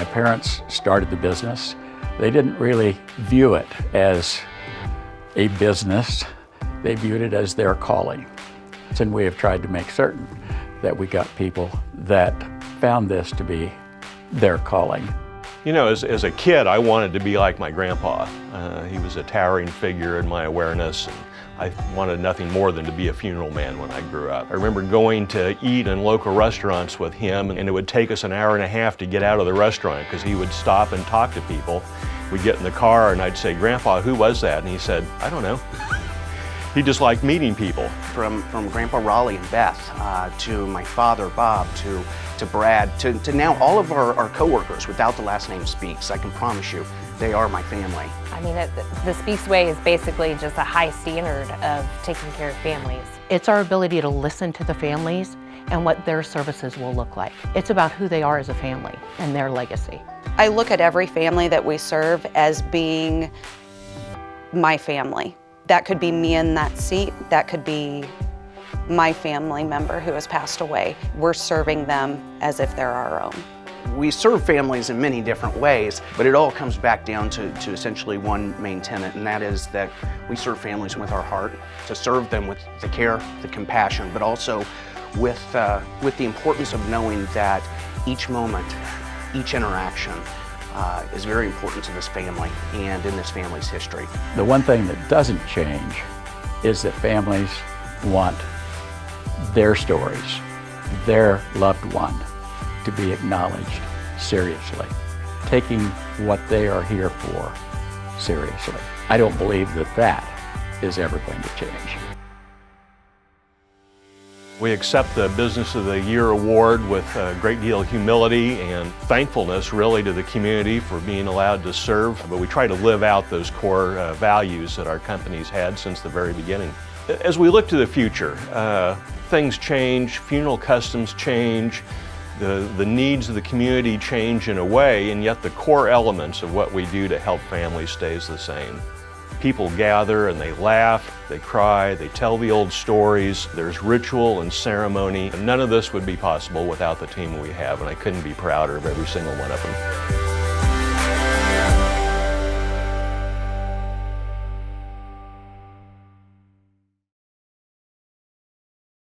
parents started the business, they didn't really view it as a business. They viewed it as their calling. And we have tried to make certain that we got people that found this to be their calling. You know, as a kid, I wanted to be like my grandpa. He was a towering figure in my awareness, and I wanted nothing more than to be a funeral man when I grew up. I remember going to eat in local restaurants with him, and it would take us an hour and a half to get out of the restaurant because he would stop and talk to people. We'd get in the car and I'd say, "Grandpa, who was that?" And he said, "I don't know." He just liked meeting people. From Grandpa Raleigh and Beth, to my father, Bob, to Brad, to now all of our coworkers without the last name Speaks. I can promise you, they are my family. I mean, the Speaks way is basically just a high standard of taking care of families. It's our ability to listen to the families and what their services will look like. It's about who they are as a family and their legacy. I look at every family that we serve as being my family. That could be me in that seat, that could be my family member who has passed away. We're serving them as if they're our own. We serve families in many different ways, but it all comes back down to essentially one main tenet, and that is that we serve families with our heart, to serve them with the care, the compassion, but also with the importance of knowing that each moment, each interaction is very important to this family and in this family's history. The one thing that doesn't change is that families want their stories, their loved one, to be acknowledged seriously, taking what they are here for seriously. I don't believe that that is ever going to change. We accept the Business of the Year award with a great deal of humility and thankfulness really to the community for being allowed to serve, but we try to live out those core values that our company's had since the very beginning. As we look to the future, things change, funeral customs change, the needs of the community change in a way, and yet the core elements of what we do to help families stays the same. People gather and they laugh, they cry, they tell the old stories, there's ritual and ceremony. And none of this would be possible without the team we have, and I couldn't be prouder of every single one of them.